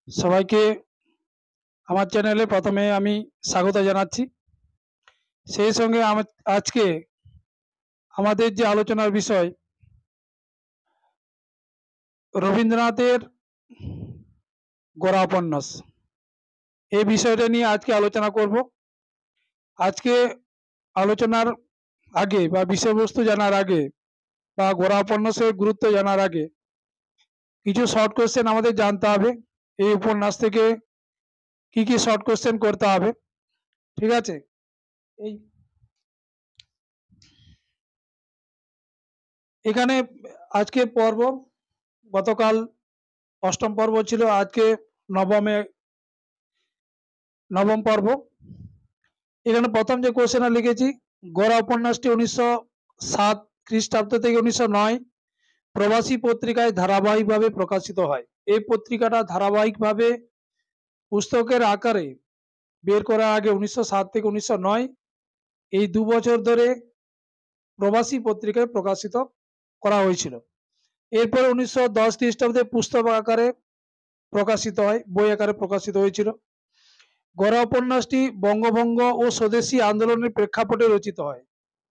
সবাইকে আমার চ্যানেলে প্রথমে আমি স্বাগত জানাচ্ছি। সেই সঙ্গে আজকে আমাদের যে আলোচনার বিষয় রবীন্দ্রনাথের গোরা উপন্যাস, এই বিষয়টা নিয়ে আজকে আলোচনা করব। আজকে আলোচনার আগে বা বিষয়বস্তু জানার আগে বা গোরা উপন্যাসের গুরুত্ব জানার আগে কিছু শর্ট কোশ্চেন আমাদের জানতে হবে। এই উপন্যাস থেকে কি কি শর্ট কোশ্চেন করতে হবে, ঠিক আছে? এই এখানে আজকের পর্ব, গতকাল অষ্টম পর্ব ছিল, আজকে নবম পর্ব। এখানে প্রথম যে কোশ্চেন লিখেছি, গোরা উপন্যাসটি 1907 খ্রিস্টাব্দ থেকে 1909 প্রবাসী পত্রিকায় ধারাবাহিকভাবে প্রকাশিত হয়। এই পত্রিকাটা ধারাবাহিকভাবে পুস্তকের আকারে বের করার আগে 1907 থেকে 1909 এই 2 বছর ধরে প্রবাসী পত্রিকায় প্রকাশিত করা হয়েছিল। এরপরে 1910 খ্রিস্টাব্দে পুস্তক আকারে প্রকাশিত হয়, বই আকারে প্রকাশিত হয়েছিল। গোরা উপন্যাসটি বঙ্গভঙ্গ ও স্বদেশী আন্দোলনের প্রেক্ষাপটে রচিত হয়।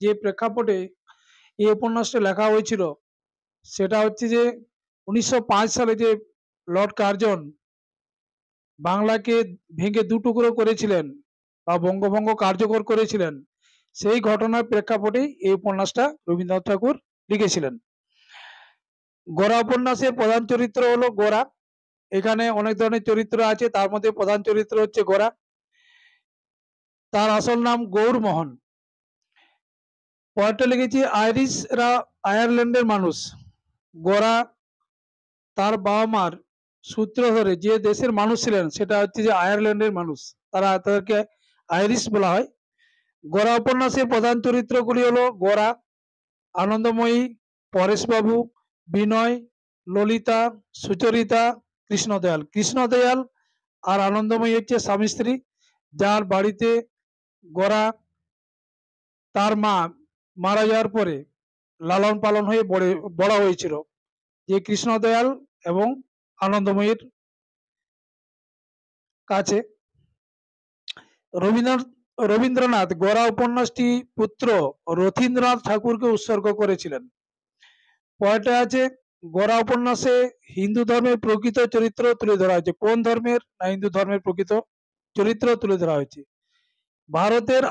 যে প্রেক্ষাপটে এই উপন্যাসটা লেখা হয়েছিল সেটা হচ্ছে যে 1905 সালে যে লর্ড কার্জন বাংলাকে ভেঙে দুটুকরো করেছিলেন বা বঙ্গভঙ্গ কার্যকর করেছিলেন, সেই ঘটনার প্রেক্ষাপটেই এই উপন্যাসটা রবীন্দ্রনাথ ঠাকুর লিখেছিলেন। গোরা উপন্যাসের প্রধান চরিত্র হলো গোরা। এখানে অনেক ধরনের চরিত্র আছে, তার মধ্যে প্রধান চরিত্র হচ্ছে গোরা। তার আসল নাম গৌরমোহন। পয়েন্টটা লিখেছি, আয়ারল্যান্ডের মানুষ। গোরা তার বাবা মার সূত্র ধরে যে দেশের মানুষ ছিলেন সেটা হচ্ছে যে আয়ারল্যান্ডের মানুষ, তাদেরকে আইরিশ বলা হয়। গোরা উপন্যাসের প্রধান চরিত্রগুলি হলো গোরা, আনন্দময়ী, পরেশবাবু, বিনয়, ললিতা, সুচরিতা, কৃষ্ণদয়াল। কৃষ্ণদয়াল আর আনন্দময়ী হচ্ছে স্বামী স্ত্রী, যার বাড়িতে গোরা তার মা মারা যাওয়ার পরে লালন পালন হয়ে বড় হয়েছিল, যে কৃষ্ণদয়াল এবং আনন্দময়ীর কাছে। রবীন্দ্রনাথ গোরা উপন্যাসটি পুত্র রথীন্দ্রনাথ ঠাকুরকে উৎসর্গ করেছিলেন। পয়েন্টে আছে, গোরা উপন্যাসে হিন্দু ধর্মের প্রকৃত চরিত্র তুলে ধরা হয়েছে। কোন ধর্মের? না, হিন্দু ধর্মের প্রকৃত চরিত্র তুলে ধরা হয়েছে। ভারতের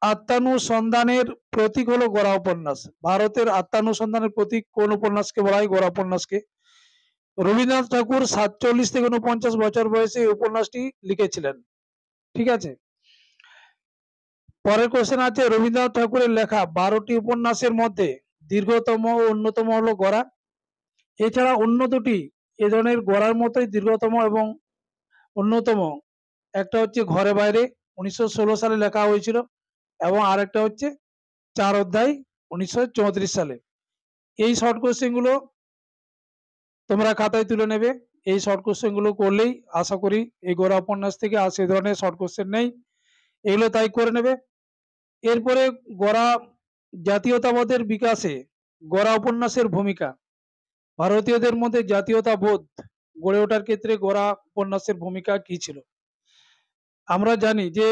আত্মানুসন্ধানের প্রতীক হলো গোরা উপন্যাস। ভারতের আত্মানুসন্ধানের প্রতীক কোন উপন্যাসকে বলা হয়? গোরা উপন্যাসকে। রবীন্দ্রনাথ ঠাকুর 47 থেকে 49 বছর বয়সে এই উপন্যাসটি লিখেছিলেন, ঠিক আছে? পরের কোশ্চেন আছে, রবীন্দ্রনাথ ঠাকুরের লেখা 12টি উপন্যাসের মধ্যে দীর্ঘতম ও অন্যতম হলো গোরা। এছাড়া অন্য দুটি এ ধরনের গোরার মতোই দীর্ঘতম এবং অন্যতম, একটা হচ্ছে ঘরে বাইরে 1916 সালে লেখা হয়েছিল, এবং আরেকটা হচ্ছে 4 অধ্যায় 1934 সালে। এই শর্ট কোশ্চেন গুলো তোমরা খাতায় তুলে নেবে। এই শর্ট কোশ্চেন গুলো করলেই আশা করি এই গোরা উপন্যাস থেকে আর সে ধরনের শর্ট কোশ্চেন নেই, এগুলো তাই করে নেবে। এরপরে গোরা জাতীয়তাবাদের বিকাশে গোরা উপন্যাসের ভূমিকা। ভারতীয়দের মধ্যে জাতীয়তাবোধ গড়ে ওঠার ক্ষেত্রে গোরা উপন্যাসের ভূমিকা কি ছিল? আমরা জানি যে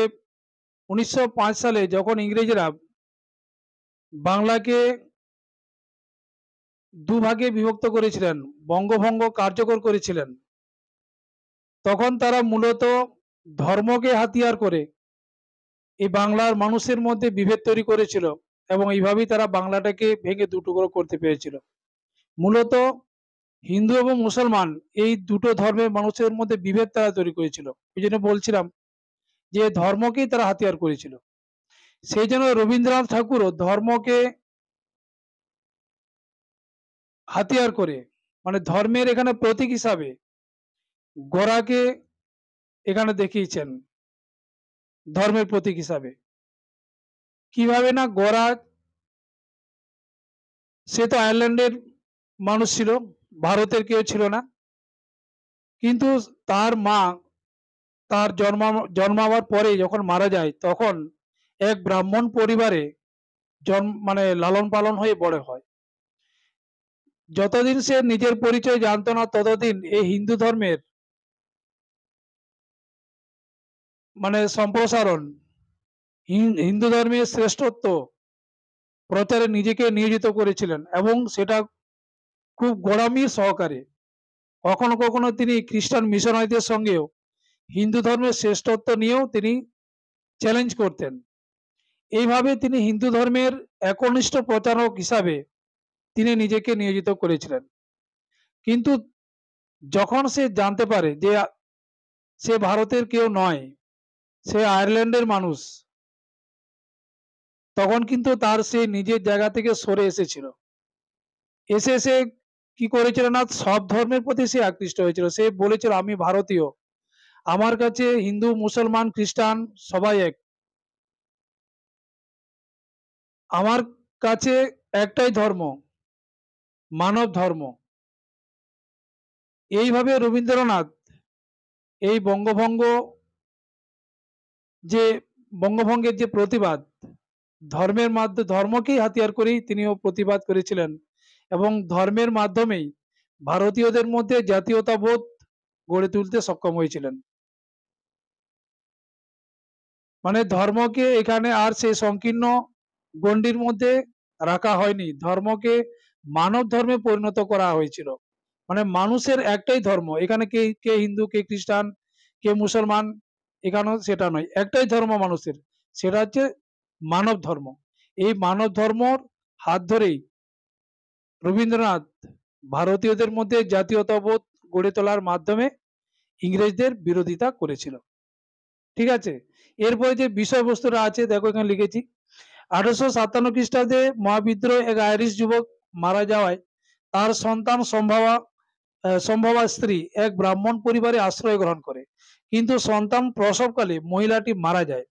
1905 সালে যখন ইংরেজরা বাংলাকে দুভাগে বিভক্ত করেছিলেন, বঙ্গভঙ্গ কার্যকর করেছিলেন, তখন তারা মূলত ধর্মকে হাতিয়ার করে এই বাংলার মানুষের মধ্যে বিভেদ তৈরি করেছিল, এবং এইভাবেই তারা বাংলাটাকে ভেঙে দুটুকরো করতে পেরেছিল। মূলত হিন্দু এবং মুসলমান এই দুটো ধর্মের মানুষের মধ্যে বিভেদ তারা তৈরি করেছিল। এই জন্য বলছিলাম যে ধর্মকেই তারা হাতিয়ার করেছিল। সেই জন্য রবীন্দ্রনাথ ঠাকুরও ধর্মকে হাতিয়ার করে, মানে ধর্মের এখানে প্রতীক হিসাবে গোরাকে এখানে দেখিয়েছেন ধর্মের প্রতীক হিসাবে। কিভাবে? না, গোরা সে তো আয়ারল্যান্ডের মানুষ ছিল, ভারতের কেউ ছিল না, কিন্তু তার মা তার জন্মাবার পরে যখন মারা যায় তখন এক ব্রাহ্মণ পরিবারে মানে লালন পালন হয়ে বড় হয়। যতদিন সে নিজের পরিচয় জানতো না ততদিন এই হিন্দু ধর্মের মানে সম্প্রসারণ, হিন্দু ধর্মের শ্রেষ্ঠত্ব প্রচারে নিজেকে নিয়োজিত করেছিলেন এবং সেটা খুব গোঁড়ামির সহকারে। কখনো কখনো তিনি খ্রিস্টান মিশনারিদের সঙ্গেও হিন্দু ধর্মের শ্রেষ্ঠত্ব নিয়েও তিনি চ্যালেঞ্জ করতেন। এইভাবে তিনি হিন্দু ধর্মের একনিষ্ঠ প্রচারক হিসাবে তিনি নিজেকে নিয়োজিত করেছিলেন। কিন্তু যখন সে জানতে পারে যে সে ভারতের কেউ নয়, সে আয়ারল্যান্ডের মানুষ, তখন কিন্তু তার সে নিজের জায়গা থেকে সরে এসেছিল। এসে সে কি করেছিল না, সব ধর্মের প্রতি সে আকৃষ্ট হয়েছিল। সে বলেছিল আমি ভারতীয়, আমার কাছে হিন্দু মুসলমান খ্রিস্টান সবাই এক, আমার কাছে একটাই ধর্ম, মানব ধর্ম। এইভাবে রবীন্দ্রনাথ এই যে বঙ্গভঙ্গের যে প্রতিবাদ, ধর্মের মাধ্যমে, ধর্মকেই হাতিয়ার করেই তিনিও প্রতিবাদ করেছিলেন এবং ধর্মের মাধ্যমেই ভারতীয়দের মধ্যে জাতীয়তাবোধ গড়ে তুলতে সক্ষম হয়েছিলেন। মানে ধর্মকে এখানে আর সেই সংকীর্ণ গণ্ডির মধ্যে রাখা হয়নি, ধর্মকে মানব ধর্মে পরিণত করা হয়েছিল। মানে মানুষের একটাই ধর্ম, এখানে কে কে হিন্দু, কে খ্রিস্টান, কে মুসলমান, এখানেও সেটা নয়, একটাই ধর্ম মানুষের, সেটা হচ্ছে মানব ধর্ম। এই মানব ধর্মর হাত ধরেই রবীন্দ্রনাথ ভারতীয়দের মধ্যে জাতীয়তাবোধ গড়ে তোলার মাধ্যমে ইংরেজদের বিরোধিতা করেছিল। ঠিক আছে, এরপরে যে বিষয়বস্তুটা আছে দেখো এখানে লিখেছি। 1857 খ্রিস্টাব্দে মহাবিদ্রোহ এক আইরিশ যুবক মারা যাওয়ায় তার সন্তান সম্ভবা স্ত্রী এক ব্রাহ্মণ পরিবারে আশ্রয় গ্রহণ করে, কিন্তু সন্তান প্রসবকালে মহিলাটি মারা যায়।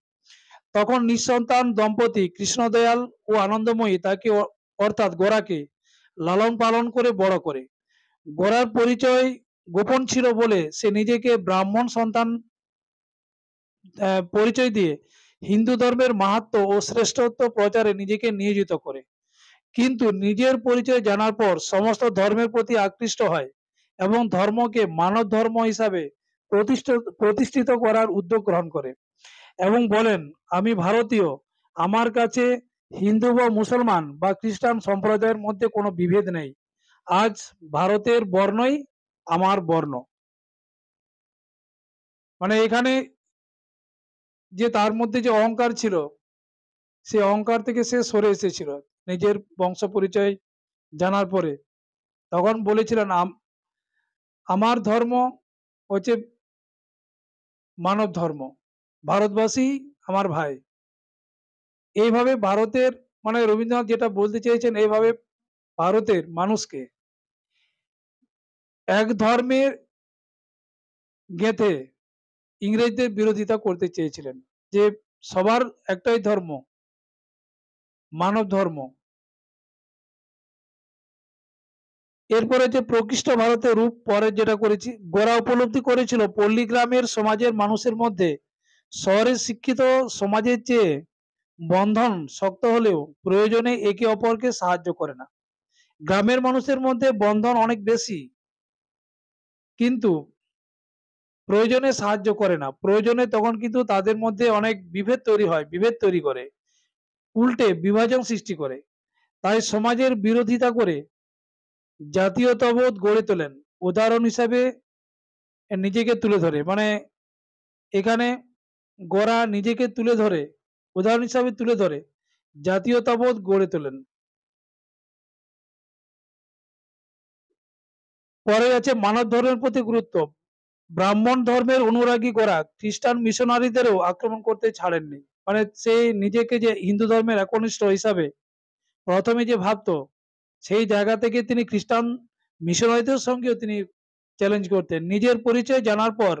তখন নিঃসন্তান দম্পতি কৃষ্ণদয়াল ও আনন্দময়ী তাকে অর্থাৎ গোরাকে লালন পালন করে বড় করে। গোরার পরিচয় গোপন ছিল বলে সে নিজেকে ব্রাহ্মণ সন্তান পরিচয় দিয়ে হিন্দু ধর্মের মাহাত্ম্য ও শ্রেষ্ঠত্ব প্রচারে নিজেকে নিয়োজিত করে। কিন্তু নিজের পরিচয় জানার পর সমস্ত ধর্মের প্রতি আকৃষ্ট হয় এবং ধর্মকে মানব ধর্ম হিসাবে প্রতিষ্ঠিত করার উদ্যোগ গ্রহণ করে এবং বলেন আমি ভারতীয়, আমার কাছে হিন্দু বা মুসলমান বা খ্রিস্টান সম্প্রদায়ের মধ্যে কোনো বিভেদ নেই, আজ ভারতের বর্ণই আমার বর্ণ। মানে এখানে যে তার মধ্যে যে অহংকার ছিল, সে অহংকার থেকে সে সরে এসেছিল নিজের বংশ পরিচয় জানার পরে। তখন বলেছিলেন আমার ধর্ম হচ্ছে মানব ধর্ম, ভারতবাসী আমার ভাই। এইভাবে ভারতের, মানে রবীন্দ্রনাথ যেটা বলতে চেয়েছেন, এইভাবে ভারতের মানুষকে এক ধর্মের গেঁথে ইংরেজদের বিরোধিতা করতে চেয়েছিলেন, যে সবার একটাই ধর্ম, মানব ধর্ম। এরপরে যে প্রকৃষ্ট ভারতের রূপ পরে যেটা করেছি, গোরা উপলব্ধি করেছিল পল্লী গ্রামের সমাজের মানুষের মধ্যে শহরের শিক্ষিত সমাজের চেয়ে বন্ধন শক্ত হলেও প্রয়োজনে একে অপরকে সাহায্য করে না। গ্রামের মানুষের মধ্যে বন্ধন অনেক বেশি, কিন্তু প্রয়োজনে সাহায্য করে না, প্রয়োজনে তখন কিন্তু তাদের মধ্যে অনেক বিভেদ তৈরি হয়, বিভেদ তৈরি করে, উল্টে বিভাজন সৃষ্টি করে। তাই সমাজের বিরোধিতা করে জাতীয়তাবোধ গড়ে তোলেন। উদাহরণ হিসাবে নিজেকে তুলে ধরে, মানে এখানে গোরা নিজেকে তুলে ধরে, উদাহরণ হিসাবে তুলে ধরে জাতীয়তাবোধ গড়ে তোলেন। পরে আছে মানব ধর্মের প্রতি গুরুত্ব। ব্রাহ্মণ ধর্মের অনুরাগী গোরা খ্রিস্টান মিশনারিদেরও আক্রমণ করতে ছাড়েননি। মানে সে নিজেকে যে হিন্দু ধর্মের একনিষ্ঠ হিসাবে প্রথমে যে ভাবতো, সেই জায়গা থেকে তিনি খ্রিস্টান মিশনারিদের সঙ্গেও তিনি চ্যালেঞ্জ করতেন। নিজের পরিচয় জানার পর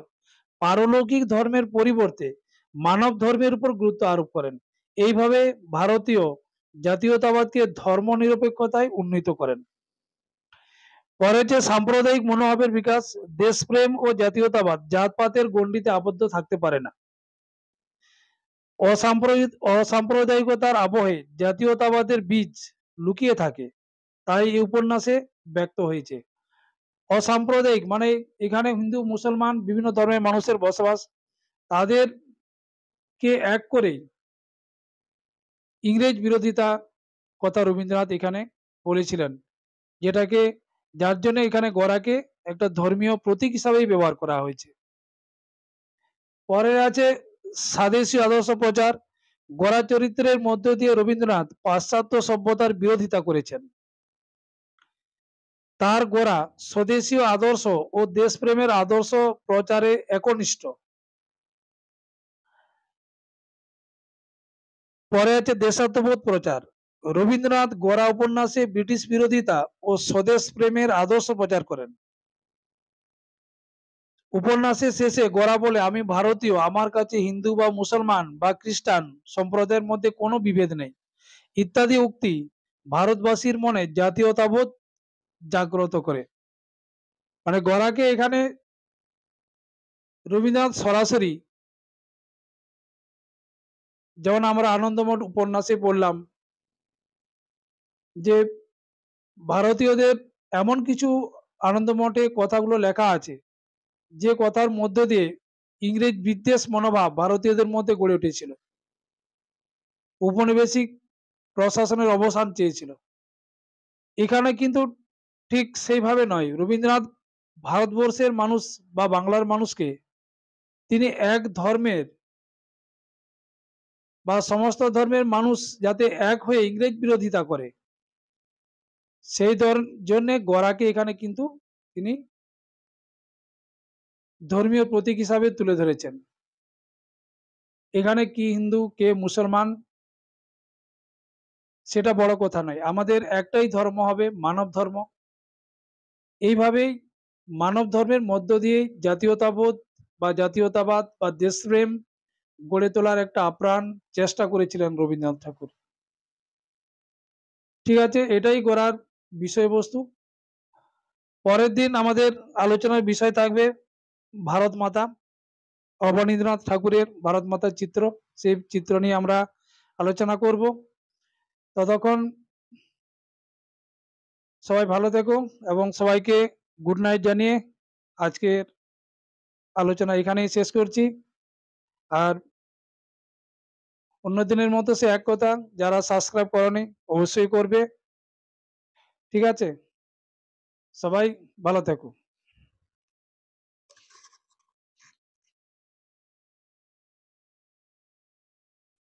পারলৌকিক ধর্মের পরিবর্তে মানব ধর্মের উপর গুরুত্ব আরোপ করেন। এইভাবে ভারতীয় জাতীয়তাবাদকে ধর্ম নিরপেক্ষতায় উন্নীত করেন। পরে যে সাম্প্রদায়িক মনোভাবের বিকাশ, দেশপ্রেম ও জাতীয়তাবাদ জাতপাতের গণ্ডিতে আবদ্ধ থাকতে পারে না। অসাম্প্রদায়িকতার আবহে জাতীয়তাবাদের বীজ লুকিয়ে থাকে, তাই এই উপন্যাসে ব্যক্ত হয়েছে। অসাম্প্রদায়িক মানে এখানে হিন্দু মুসলমান বিভিন্ন ধর্মের মানুষের বসবাস, তাদের কে এক করে ইংরেজ বিরোধিতা কথা রবীন্দ্রনাথ এখানে বলেছিলেন, যেটাকে যার জন্য এখানে গড়াকে একটা ধর্মীয় প্রতীক হিসাবেই ব্যবহার করা হয়েছে। পরে আছে স্বদেশী আদর্শ প্রচার। গড়া চরিত্রের মধ্য দিয়ে রবীন্দ্রনাথ পাশ্চাত্য সভ্যতার বিরোধিতা করেছেন। তার গড়া স্বদেশীয় আদর্শ ও দেশপ্রেমের আদর্শ প্রচারে একনিষ্ঠ। পরে আছে দেশাত্মবোধ প্রচার। রবীন্দ্রনাথ গড়া উপন্যাসে ব্রিটিশ বিরোধিতা ও স্বদেশ প্রেমের আদর্শ প্রচার করেন। উপন্যাসের শেষে গোরা বলে, আমি ভারতীয়, আমার কাছে হিন্দু বা মুসলমান বা খ্রিস্টান সম্প্রদায়ের মধ্যে কোনো বিভেদ নেই ইত্যাদি উক্তি ভারতবাসীর মনে জাতীয়তাবোধ জাগ্রত করে। মানে গোরাকে এখানে রবীন্দ্রনাথ সরাসরি, যেমন আমরা আনন্দমঠ উপন্যাসে পড়লাম যে ভারতীয়দের এমন কিছু আনন্দমঠে কথাগুলো লেখা আছে যে কথার মধ্য দিয়ে ইংরেজ বিদ্বেষ মনোভাব ভারতীয়দের মধ্যে গড়ে উঠেছিল, উপনিবেশিক প্রশাসনের অবসান চেয়েছিল। এখানে কিন্তু ঠিক সেইভাবে নয়। রবীন্দ্রনাথ ভারতবর্ষের মানুষ বা বাংলার মানুষকে তিনি এক ধর্মের বা সমস্ত ধর্মের মানুষ যাতে এক হয়ে ইংরেজ বিরোধিতা করে সেই জন্য গোরাকে এখানে কিন্তু তিনি ধর্মীয় প্রতীক হিসাবে তুলে ধরেছেন। এখানে কি হিন্দু কে মুসলমান সেটা বড় কথা নয়, আমাদের একটাই ধর্ম হবে মানব ধর্ম। এইভাবেই মানব ধর্মের মধ্য দিয়ে জাতীয়তাবোধ বা জাতীয়তাবাদ বা দেশপ্রেম গড়ে তোলার একটা আপ্রাণ চেষ্টা করেছিলেন রবীন্দ্রনাথ ঠাকুর। ঠিক আছে, এটাই গোড়ার বিষয়বস্তু। পরের দিন আমাদের আলোচনার বিষয় থাকবে ভারত মাতা, অবনীন্দ্রনাথ ঠাকুরের ভারত মাতার চিত্র, সেই চিত্র নিয়ে আমরা আলোচনা করব। ততক্ষণ সবাই ভালো থেকো এবং সবাইকে গুড নাইট জানিয়ে আজকের আলোচনা এখানেই শেষ করছি। আর অন্য দিনের মতো সে এক কথা, যারা সাবস্ক্রাইব করনি অবশ্যই করবে। ঠিক আছে, সবাই ভালো থেকো।